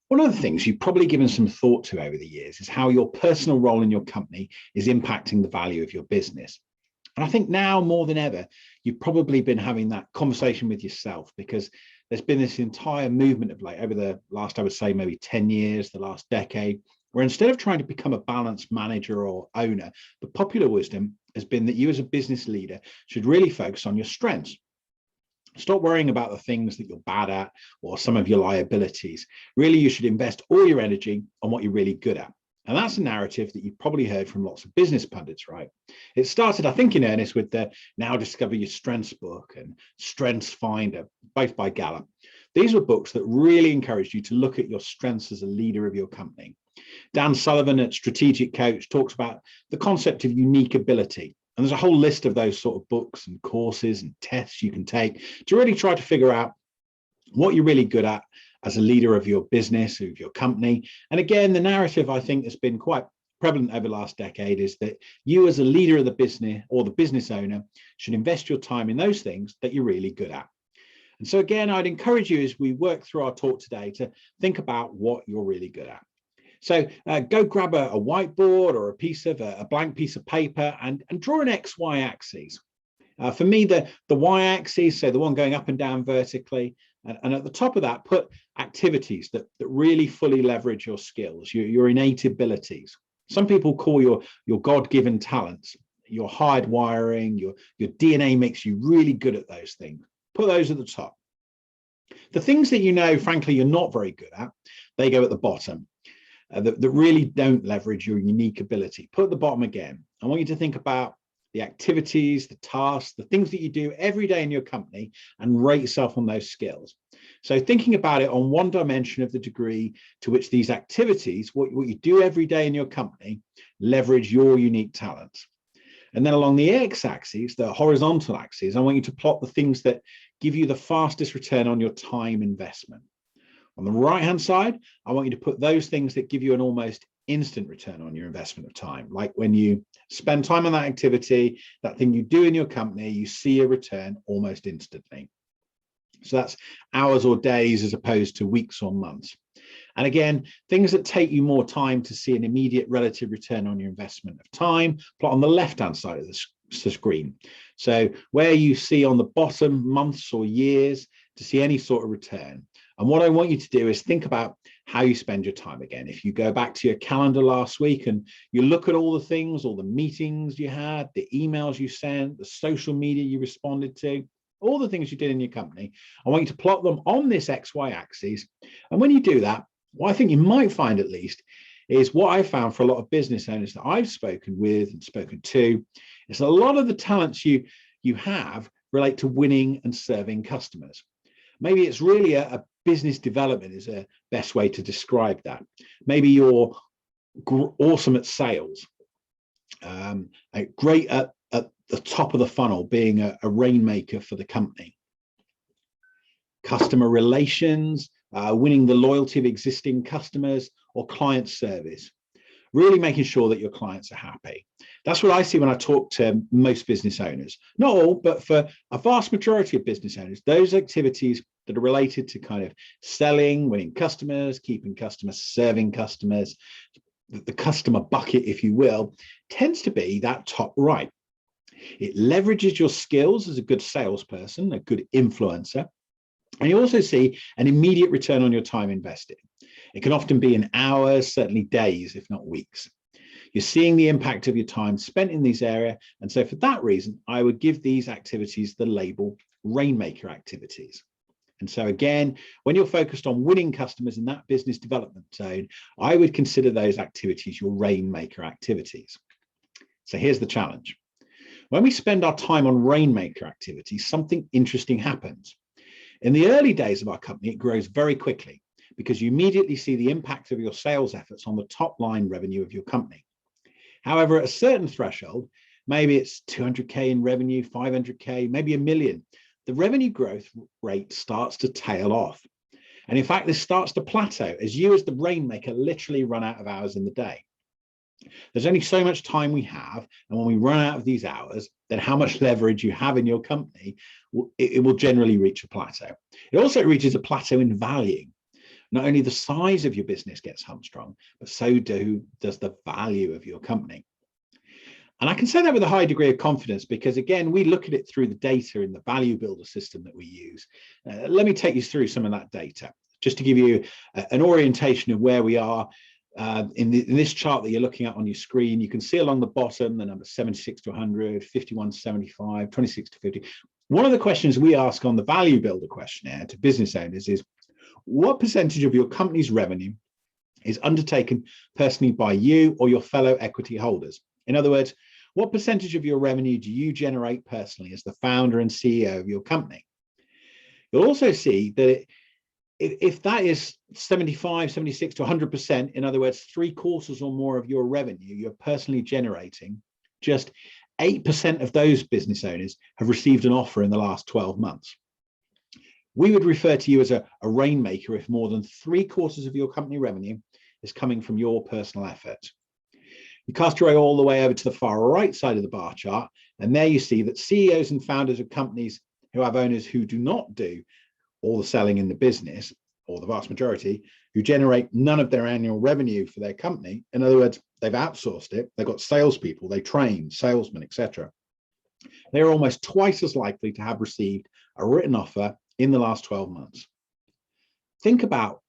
One of the things you've probably given some thought to over the years is how your personal role in your company is impacting the value of your business. And I think now more than ever, you've probably been having that conversation with yourself, because there's been this entire movement of late over the last, I would say, maybe 10 years, the last decade, where instead of trying to become a balanced manager or owner, the popular wisdom has been that you as a business leader should really focus on your strengths. Stop worrying about the things that you're bad at or some of your liabilities. Really, you should invest all your energy on what you're really good at. And that's a narrative that you've probably heard from lots of business pundits, right? It started, I think, in earnest with the Now Discover Your Strengths book and Strengths Finder, both by Gallup. These were books that really encouraged you to look at your strengths as a leader of your company. Dan Sullivan at Strategic Coach talks about the concept of unique ability. And there's a whole list of those sort of books and courses and tests you can take to really try to figure out what you're really good at as a leader of your business, of your company. And again, the narrative I think has been quite prevalent over the last decade is that you as a leader of the business or the business owner should invest your time in those things that you're really good at. And so again, I'd encourage you as we work through our talk today to think about what you're really good at. So go grab a whiteboard or a blank piece of paper and draw an XY axis. For me, the Y axis, so the one going up and down vertically, and at the top of that, put activities that really fully leverage your skills, your innate abilities. Some people call your God-given talents, your hardwiring, your DNA makes you really good at those things. Put those at the top. The things that you know, frankly, you're not very good at, they go at the bottom. That really don't leverage your unique ability. Put at the bottom again. I want you to think about the activities, the tasks, the things that you do every day in your company and rate yourself on those skills. So thinking about it on one dimension of the degree to which these activities, what you do every day in your company, leverage your unique talents. And then along the x-axis, the horizontal axis, I want you to plot the things that give you the fastest return on your time investment. On the right-hand side, I want you to put those things that give you an almost instant return on your investment of time. Like when you spend time on that activity, that thing you do in your company, you see a return almost instantly. So that's hours or days as opposed to weeks or months. And again, things that take you more time to see an immediate relative return on your investment of time, plot on the left-hand side of the screen. So where you see on the bottom months or years to see any sort of return. And what I want you to do is think about how you spend your time again. If you go back to your calendar last week and you look at all the things, all the meetings you had, the emails you sent, the social media you responded to, all the things you did in your company, I want you to plot them on this XY axis. And when you do that, what I think you might find at least is what I found for a lot of business owners that I've spoken with and spoken to is a lot of the talents you have relate to winning and serving customers. Maybe it's really a business development is a best way to describe that. Maybe you're awesome at sales, great at the top of the funnel, being a rainmaker for the company. Customer relations, winning the loyalty of existing customers, or client service. Really making sure that your clients are happy. That's what I see when I talk to most business owners. Not all, but for a vast majority of business owners, those activities that are related to kind of selling, winning customers, keeping customers, serving customers, the customer bucket, if you will, tends to be that top right. It leverages your skills as a good salesperson, a good influencer, and you also see an immediate return on your time invested. It can often be in hours, certainly days, if not weeks. You're seeing the impact of your time spent in these areas, and so for that reason, I would give these activities the label Rainmaker Activities. And so again, when you're focused on winning customers in that business development zone, I would consider those activities your Rainmaker Activities. So here's the challenge. When we spend our time on Rainmaker Activities, something interesting happens. In the early days of our company, it grows very quickly because you immediately see the impact of your sales efforts on the top line revenue of your company. However, at a certain threshold, maybe it's 200K in revenue, 500K, maybe $1 million, the revenue growth rate starts to tail off. And in fact, this starts to plateau as you as the Rainmaker literally run out of hours in the day. There's only so much time we have, and when we run out of these hours, then how much leverage you have in your company, it will generally reach a plateau. It also reaches a plateau in value. not only the size of your business gets hamstrung, but so does the value of your company. And I can say that with a high degree of confidence because, again, we look at it through the data in the value builder system that we use. Let me take you through some of that data, just to give you an orientation of where we are. In this chart that you're looking at on your screen, you can see along the bottom the numbers 76 to 100, 51 to 75, 26 to 50. One of the questions we ask on the value builder questionnaire to business owners is, what percentage of your company's revenue is undertaken personally by you or your fellow equity holders? In other words, what percentage of your revenue do you generate personally as the founder and CEO of your company? You'll also see that if that is 75, 76 to 100%, in other words, 3/4 or more of your revenue you're personally generating, just 8% of those business owners have received an offer in the last 12 months. We would refer to you as a rainmaker if more than 3/4 of your company revenue is coming from your personal effort. You cast your eye all the way over to the far right side of the bar chart, and there you see that CEOs and founders of companies who have owners who do not do all the selling in the business, or the vast majority, who generate none of their annual revenue for their company. In other words, they've outsourced it, they've got salespeople, they train salesmen, etc. They're almost twice as likely to have received a written offer in the last 12 months. Think about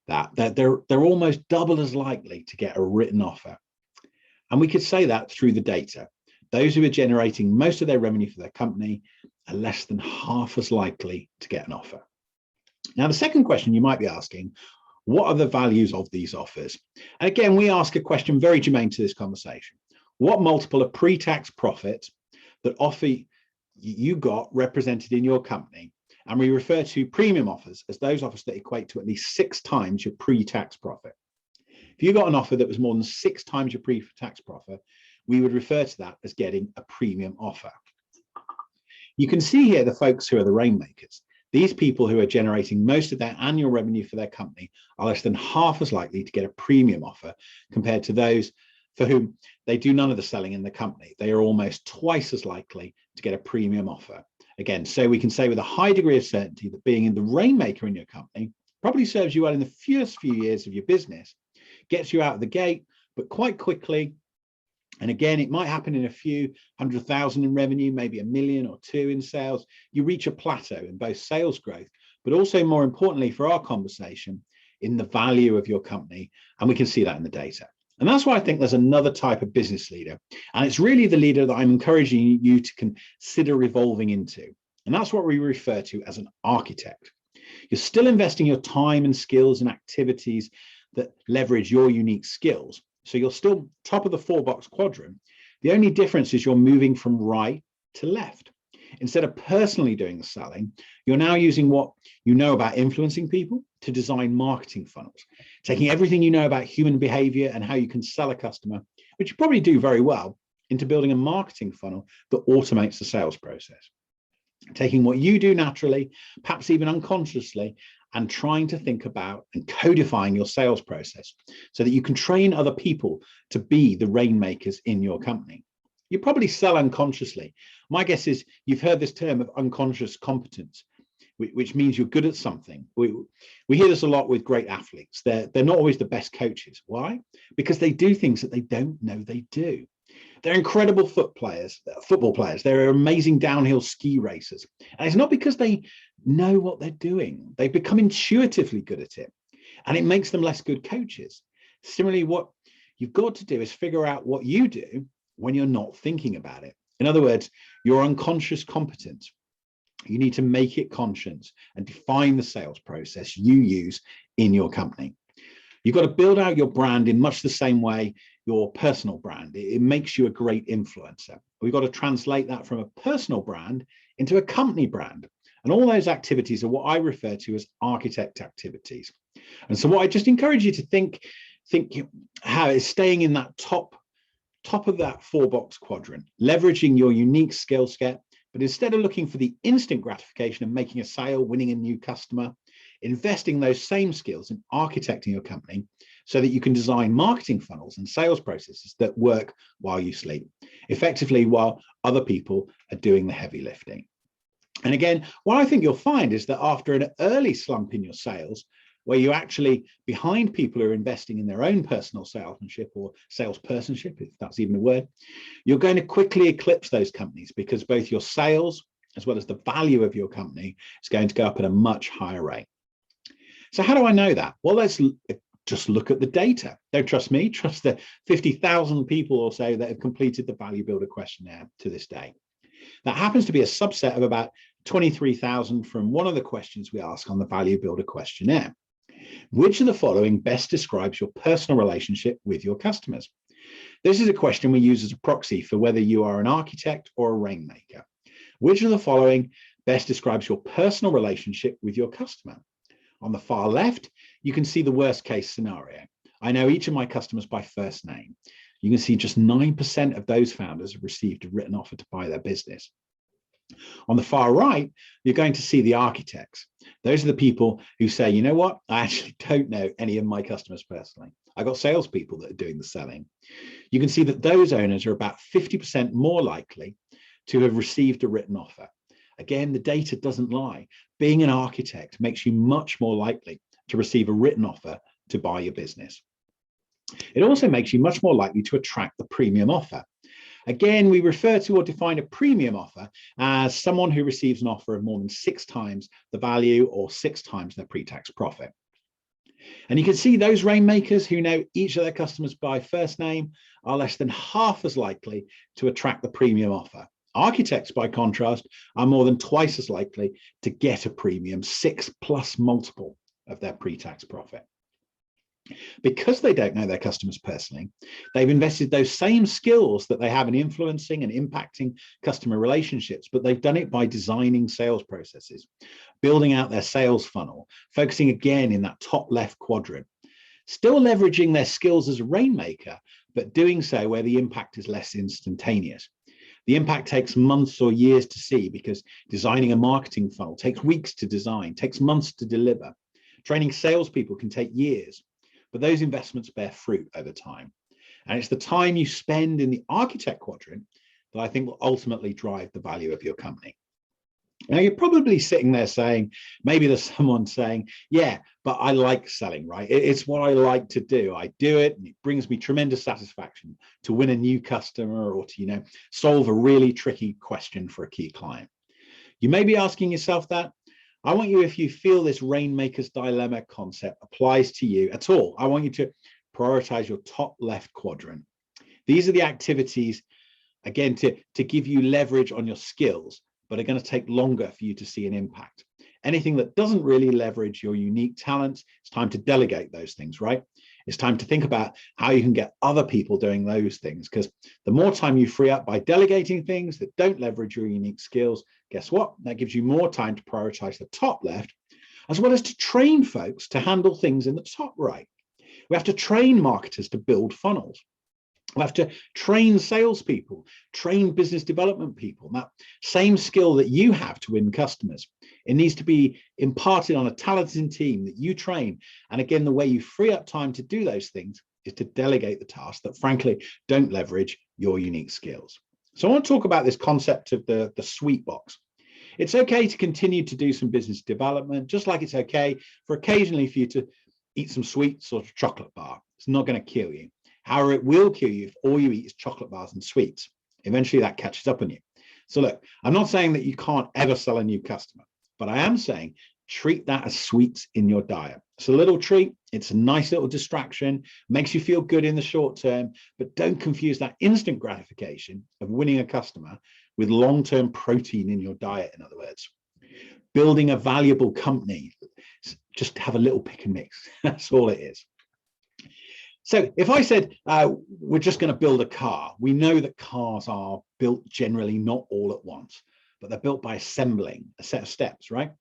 that they're almost double as likely to get a written offer. And we could say that through the data. Those who are generating most of their revenue for their company are less than half as likely to get an offer. Now, the second question you might be asking, what are the values of these offers? And again, we ask a question very germane to this conversation. What multiple of pre-tax profit that offer you got represented in your company? And we refer to premium offers as those offers that equate to at least 6 times your pre-tax profit. If you got an offer that was more than 6 times your pre-tax profit, we would refer to that as getting a premium offer. You can see here the folks who are the rainmakers. These people who are generating most of their annual revenue for their company are less than half as likely to get a premium offer compared to those for whom they do none of the selling in the company. They are almost twice as likely to get a premium offer. Again, so we can say with a high degree of certainty that being in the rainmaker in your company probably serves you well in the first few years of your business, gets you out of the gate, but quite quickly, and again, it might happen in a few 100,000 in revenue, maybe 1 million or 2 in sales, you reach a plateau in both sales growth, but also more importantly for our conversation, in the value of your company. And we can see that in the data. And that's why I think there's another type of business leader. And it's really the leader that I'm encouraging you to consider evolving into. And that's what we refer to as an architect. You're still investing your time and skills and activities that leverage your unique skills. So you're still top of the 4-box quadrant. The only difference is you're moving from right to left. Instead of personally doing the selling, you're now using what you know about influencing people to design marketing funnels, taking everything you know about human behavior and how you can sell a customer, which you probably do very well, into building a marketing funnel that automates the sales process. Taking what you do naturally, perhaps even unconsciously, and trying to think about and codifying your sales process so that you can train other people to be the rainmakers in your company. You probably sell unconsciously. My guess is you've heard this term of unconscious competence, which means you're good at something. We hear this a lot with great athletes. They're not always the best coaches. Why? Because they do things that they don't know they do. They're incredible football players. They're amazing downhill ski racers. And it's not because they know what they're doing. They become intuitively good at it. And it makes them less good coaches. Similarly, what you've got to do is figure out what you do when you're not thinking about it. In other words, your unconscious competence. You need to make it conscious and define the sales process you use in your company. You've got to build out your brand in much the same way your personal brand. It makes you a great influencer. We've got to translate that from a personal brand into a company brand. And all those activities are what I refer to as architect activities. And so what I just encourage you to think how it's staying in that top of that 4-box quadrant, leveraging your unique skill set, but instead of looking for the instant gratification of making a sale, winning a new customer, investing those same skills in architecting your company so that you can design marketing funnels and sales processes that work while you sleep, effectively while other people are doing the heavy lifting. And again, what I think you'll find is that after an early slump in your sales, where you actually, behind people who are investing in their own personal salesmanship or salespersonship, if that's even a word, you're going to quickly eclipse those companies because both your sales as well as the value of your company is going to go up at a much higher rate. So how do I know that? Well, let's just look at the data. Don't trust me, trust the 50,000 people or so that have completed the Value Builder questionnaire to this day. That happens to be a subset of about 23,000 from one of the questions we ask on the Value Builder questionnaire. Which of the following best describes your personal relationship with your customers? This is a question we use as a proxy for whether you are an architect or a rainmaker. Which of the following best describes your personal relationship with your customer? On the far left, you can see the worst case scenario. I know each of my customers by first name. You can see just 9% of those founders have received a written offer to buy their business. On the far right, you're going to see the architects. Those are the people who say, you know what, I actually don't know any of my customers personally. I got salespeople that are doing the selling. You can see that those owners are about 50% more likely to have received a written offer. Again, the data doesn't lie. Being an architect makes you much more likely to receive a written offer to buy your business. It also makes you much more likely to attract the premium offer. Again, we refer to or define a premium offer as someone who receives an offer of more than 6 times the value or 6 times their pre-tax profit. And you can see those rainmakers who know each of their customers by first name are less than half as likely to attract the premium offer. Architects, by contrast, are more than twice as likely to get a premium 6+ multiple of their pre-tax profit. Because they don't know their customers personally, they've invested those same skills that they have in influencing and impacting customer relationships, but they've done it by designing sales processes, building out their sales funnel, focusing again in that top left quadrant, still leveraging their skills as a rainmaker, but doing so where the impact is less instantaneous. The impact takes months or years to see because designing a marketing funnel takes weeks to design, takes months to deliver. Training salespeople can take years, but those investments bear fruit over time. And it's the time you spend in the architect quadrant that I think will ultimately drive the value of your company. Now, you're probably sitting there saying, maybe there's someone saying, yeah, but I like selling, right? It's what I like to do. I do it and it brings me tremendous satisfaction to win a new customer or to, solve a really tricky question for a key client. You may be asking yourself that. I want you, if you feel this Rainmakers Dilemma concept applies to you at all, I want you to prioritize your top left quadrant. These are the activities, again, to give you leverage on your skills, but are going to take longer for you to see an impact. Anything that doesn't really leverage your unique talents, it's time to delegate those things, right? It's time to think about how you can get other people doing those things, because the more time you free up by delegating things that don't leverage your unique skills, guess what? That gives you more time to prioritize the top left, as well as to train folks to handle things in the top right. We have to train marketers to build funnels. We have to train salespeople, train business development people. That same skill that you have to win customers, it needs to be imparted on a talented team that you train. And again, the way you free up time to do those things is to delegate the tasks that frankly don't leverage your unique skills. So I want to talk about this concept of the sweet box. It's okay to continue to do some business development, just like it's okay for occasionally for you to eat some sweets or chocolate bar. It's not going to kill you. However, it will kill you if all you eat is chocolate bars and sweets. Eventually that catches up on you. So look, I'm not saying that you can't ever sell a new customer, but I am saying treat that as sweets in your diet. It's a little treat. It's a nice little distraction, makes you feel good in the short term, but don't confuse that instant gratification of winning a customer with long-term protein in your diet, in other words. Building a valuable company, just have a little pick and mix. That's all it is. So if I said, we're just going to build a car, we know that cars are built generally not all at once, but they're built by assembling a set of steps, right?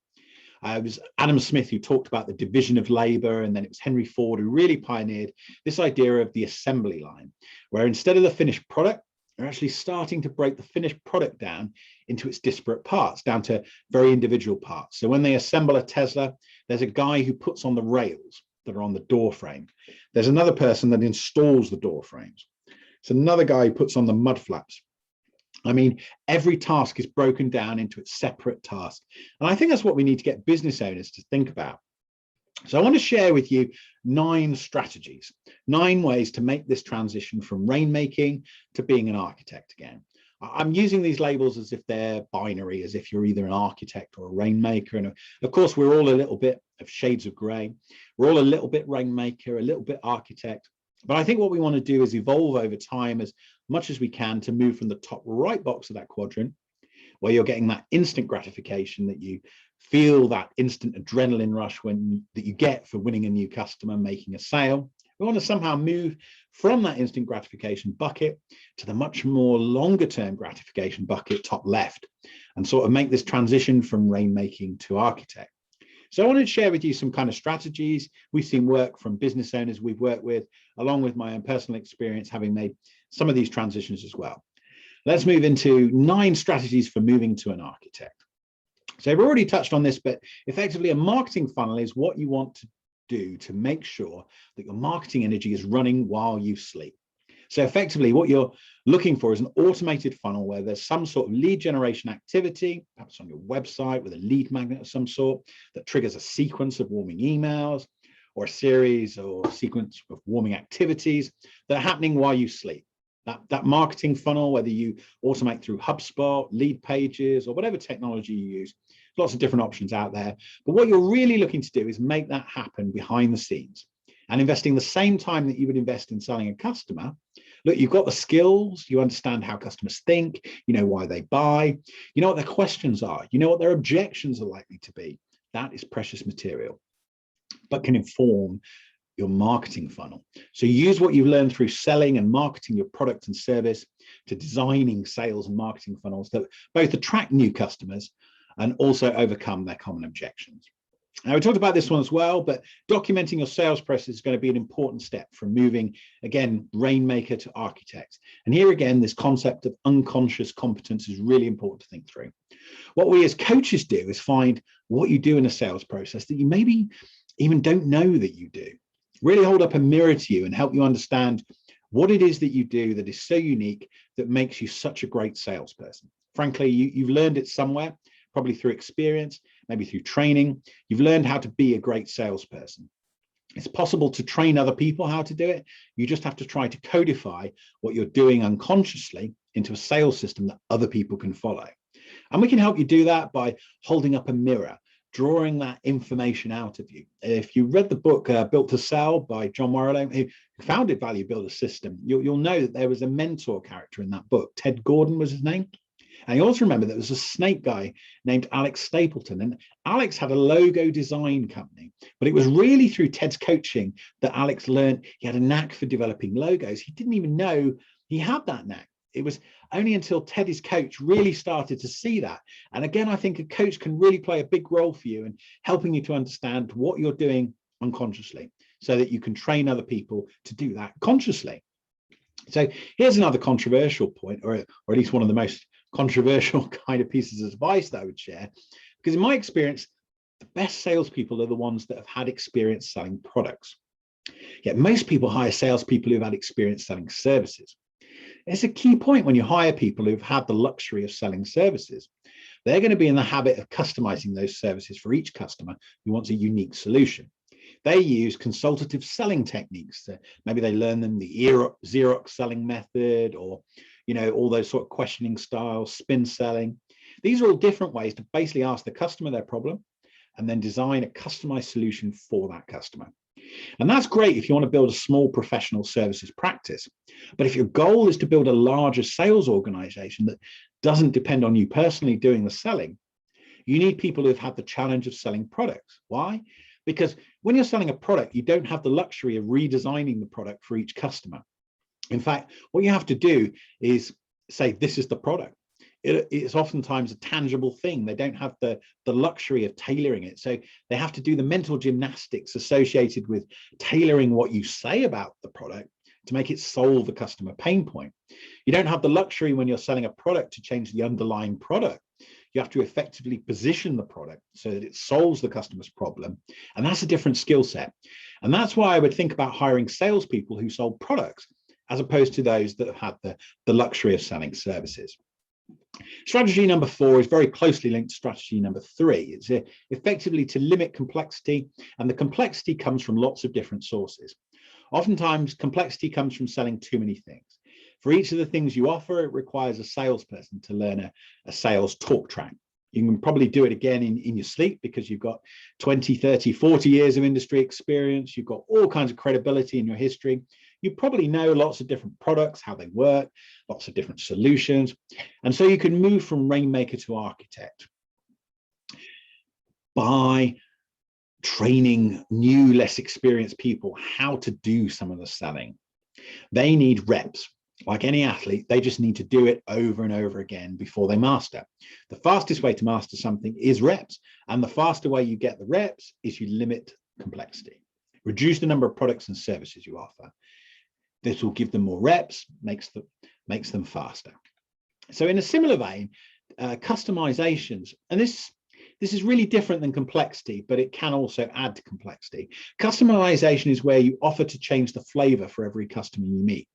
It was Adam Smith who talked about the division of labor, and then it was Henry Ford who really pioneered this idea of the assembly line, where instead of the finished product, they're actually starting to break the finished product down into its disparate parts, down to very individual parts. So when they assemble a Tesla, there's a guy who puts on the rails that are on the door frame. There's another person that installs the door frames. It's another guy who puts on the mud flaps. I mean, every task is broken down into its separate task. And I think that's what we need to get business owners to think about. So I want to share with you 9 strategies, 9 ways to make this transition from rainmaking to being an architect again. I'm using these labels as if they're binary, as if you're either an architect or a rainmaker. And of course, we're all a little bit of shades of grey. We're all a little bit rainmaker, a little bit architect. But I think what we want to do is evolve over time as much as we can to move from the top right box of that quadrant, where you're getting that instant gratification, that you feel that instant adrenaline rush that you get for winning a new customer, making a sale. We want to somehow move from that instant gratification bucket to the much more longer term gratification bucket, top left, and sort of make this transition from rainmaking to architect. So I wanted to share with you some kind of strategies we've seen work from business owners we've worked with, along with my own personal experience, having made some of these transitions as well. Let's move into 9 strategies for moving to an architect. So I've already touched on this, but effectively a marketing funnel is what you want to do to make sure that your marketing energy is running while you sleep. So effectively what you're looking for is an automated funnel where there's some sort of lead generation activity, perhaps on your website with a lead magnet of some sort that triggers a sequence of warming emails or a series or sequence of warming activities that are happening while you sleep. That marketing funnel, whether you automate through HubSpot, lead pages, or whatever technology you use, lots of different options out there. But what you're really looking to do is make that happen behind the scenes and investing the same time that you would invest in selling a customer. Look, you've got the skills, you understand how customers think, you know why they buy, you know what their questions are, you know what their objections are likely to be. That is precious material, but can inform your marketing funnel. So use what you've learned through selling and marketing your product and service to designing sales and marketing funnels that both attract new customers and also overcome their common objections. Now, we talked about this one as well, but documenting your sales process is going to be an important step from moving, again, rainmaker to architect. And here again, this concept of unconscious competence is really important to think through. What we as coaches do is find what you do in a sales process that you maybe even don't know that you do. Really hold up a mirror to you and help you understand what it is that you do that is so unique that makes you such a great salesperson. Frankly, you've learned it somewhere, probably through experience, maybe through training. You've learned how to be a great salesperson. It's possible to train other people how to do it. You just have to try to codify what you're doing unconsciously into a sales system that other people can follow. And we can help you do that by holding up a mirror, drawing that information out of you. If you read the book Built to Sell by John Morello, who founded Value Builder System, you'll know that there was a mentor character in that book. Ted Gordon was his name. And you also remember there was a snake guy named Alex Stapleton. And Alex had a logo design company, but it was really through Ted's coaching that Alex learned he had a knack for developing logos. He didn't even know he had that knack. It was only until Ted, his coach, really started to see that. And again, I think a coach can really play a big role for you in helping you to understand what you're doing unconsciously so that you can train other people to do that consciously. So here's another controversial point, or at least one of the most controversial kind of pieces of advice that I would share, because in my experience, the best salespeople are the ones that have had experience selling products. Yet most people hire salespeople who've had experience selling services. It's a key point when you hire people who've had the luxury of selling services. They're going to be in the habit of customizing those services for each customer who wants a unique solution. They use consultative selling techniques. Maybe they learn them the Xerox selling method, or all those sort of questioning styles, spin selling. These are all different ways to basically ask the customer their problem and then design a customized solution for that customer. And that's great if you want to build a small professional services practice. But if your goal is to build a larger sales organization that doesn't depend on you personally doing the selling, you need people who've had the challenge of selling products. Why? Because when you're selling a product, you don't have the luxury of redesigning the product for each customer. In fact, what you have to do is say, this is the product. It's oftentimes a tangible thing. They don't have the luxury of tailoring it. So they have to do the mental gymnastics associated with tailoring what you say about the product to make it solve the customer pain point. You don't have the luxury when you're selling a product to change the underlying product. You have to effectively position the product so that it solves the customer's problem. And that's a different skill set. And that's why I would think about hiring salespeople who sold products as opposed to those that have had the luxury of selling services. Strategy number 4 is very closely linked to strategy number 3. It's effectively to limit complexity, and the complexity comes from lots of different sources. Oftentimes, complexity comes from selling too many things. For each of the things you offer, it requires a salesperson to learn a sales talk track. You can probably do it again in your sleep because you've got 20, 30, 40 years of industry experience. You've got all kinds of credibility in your history. You probably know lots of different products, how they work, lots of different solutions. And so you can move from Rainmaker to architect by training new, less experienced people how to do some of the selling. They need reps. Like any athlete, they just need to do it over and over again before they master. The fastest way to master something is reps. And the faster way you get the reps is you limit complexity. Reduce the number of products and services you offer. This will give them more reps, makes them faster. So in a similar vein, customizations, and this is really different than complexity, but it can also add to complexity. Customization is where you offer to change the flavor for every customer you meet.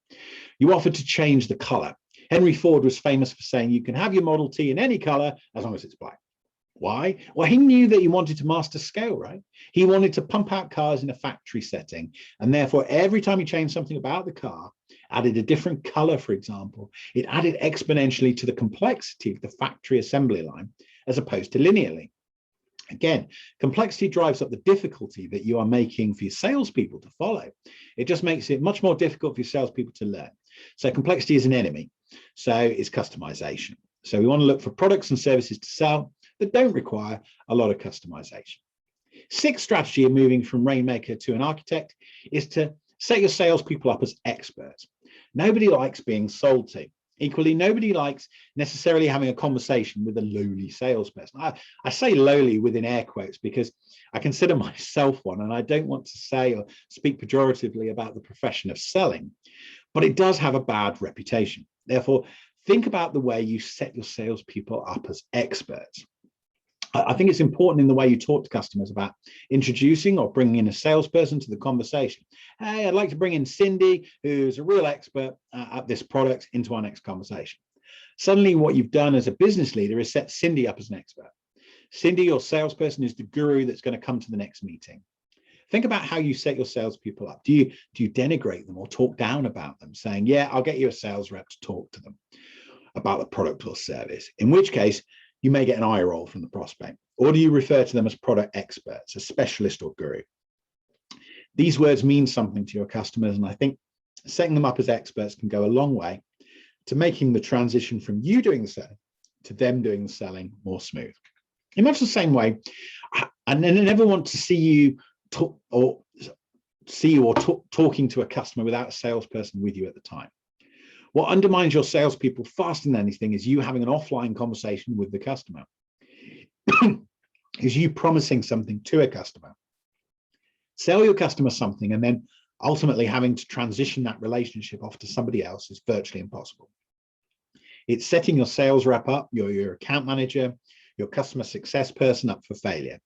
You offer to change the color. Henry Ford was famous for saying you can have your Model T in any color as long as it's black. Why? Well, he knew that he wanted to master scale, right? He wanted to pump out cars in a factory setting. And therefore, every time he changed something about the car, added a different color, for example, it added exponentially to the complexity of the factory assembly line, as opposed to linearly. Again, complexity drives up the difficulty that you are making for your salespeople to follow. It just makes it much more difficult for your salespeople to learn. So complexity is an enemy. So is customization. So we want to look for products and services to sell that don't require a lot of customization. Sixth strategy of moving from Rainmaker to an architect is to set your salespeople up as experts. Nobody likes being sold to. Equally, nobody likes necessarily having a conversation with a lowly salesperson. I say lowly within air quotes because I consider myself one, and I don't want to say or speak pejoratively about the profession of selling, but it does have a bad reputation. Therefore, think about the way you set your salespeople up as experts. I think it's important in the way you talk to customers about introducing or bringing in a salesperson to the conversation. Hey, I'd like to bring in Cindy, who's a real expert at this product, into our next conversation. Suddenly, what you've done as a business leader is set Cindy up as an expert. Cindy, your salesperson, is the guru that's going to come to the next meeting. Think about how you set your salespeople up. Do you denigrate them or talk down about them, saying, yeah, I'll get you a sales rep to talk to them about the product or service, in which case you may get an eye roll from the prospect? Or do you refer to them as product experts, a specialist or guru? These words mean something to your customers, and I think setting them up as experts can go a long way to making the transition from you doing the selling to them doing the selling more smooth. In much the same way, I never want to see you talking to a customer without a salesperson with you at the time. What undermines your salespeople faster than anything is you having an offline conversation with the customer. Is you promising something to a customer. Sell your customer something and then ultimately having to transition that relationship off to somebody else is virtually impossible. It's setting your sales rep up, your account manager, your customer success person up for failure.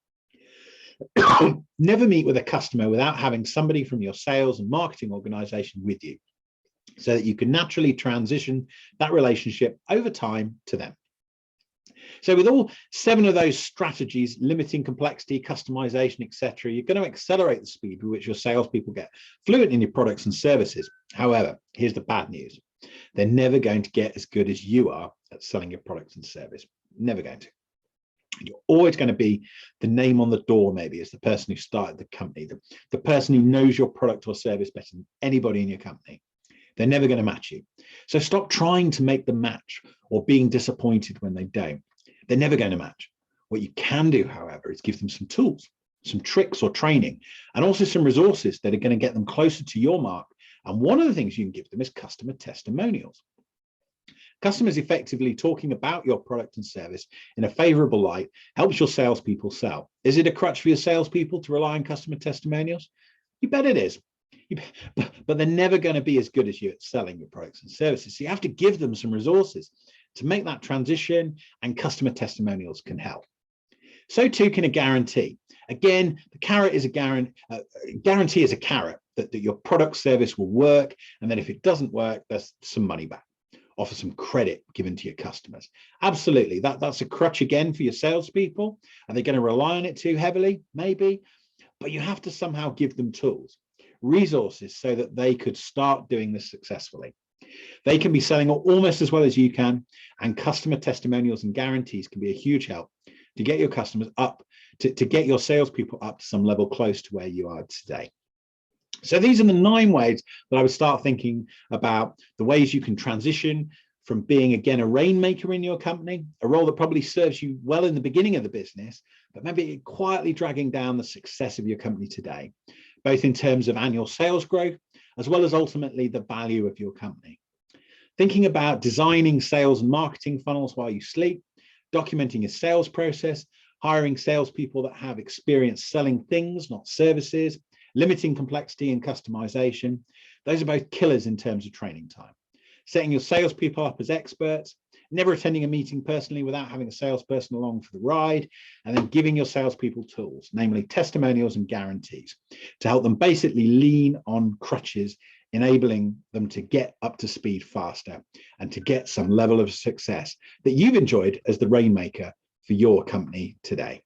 Never meet with a customer without having somebody from your sales and marketing organization with you, so that you can naturally transition that relationship over time to them. So with all 7 of those strategies, limiting complexity, customization, etc., you're going to accelerate the speed with which your salespeople get fluent in your products and services. However, here's the bad news. They're never going to get as good as you are at selling your products and service. Never going to. You're always going to be the name on the door, maybe, as the person who started the company, the person who knows your product or service better than anybody in your company. They're never going to match you. So stop trying to make them match or being disappointed when they don't. They're never going to match. What you can do, however, is give them some tools, some tricks or training, and also some resources that are going to get them closer to your mark. And one of the things you can give them is customer testimonials. Customers effectively talking about your product and service in a favorable light helps your salespeople sell. Is it a crutch for your salespeople to rely on customer testimonials? You bet it is. But they're never going to be as good as you at selling your products and services. So you have to give them some resources to make that transition, and customer testimonials can help. So too can a guarantee. Again, the carrot is a guarantee is a carrot that your product service will work, and then if it doesn't work, there's some money back. offer some credit given to your customers. Absolutely, that's a crutch again for your salespeople. Are they going to rely on it too heavily? Maybe, but you have to somehow give them tools, resources, so that they could start doing this successfully. They can be selling almost as well as you can, and customer testimonials and guarantees can be a huge help to get your customers up, to get your salespeople up to some level close to where you are today. So these are the 9 ways that I would start thinking about the ways you can transition from being, again, a rainmaker in your company, a role that probably serves you well in the beginning of the business, but maybe quietly dragging down the success of your company today, both in terms of annual sales growth, as well as ultimately the value of your company. Thinking about designing sales and marketing funnels while you sleep, documenting your sales process, hiring salespeople that have experience selling things, not services, limiting complexity and customization. Those are both killers in terms of training time. Setting your salespeople up as experts, never attending a meeting personally without having a salesperson along for the ride, and then giving your salespeople tools, namely testimonials and guarantees, to help them basically lean on crutches, enabling them to get up to speed faster and to get some level of success that you've enjoyed as the rainmaker for your company today.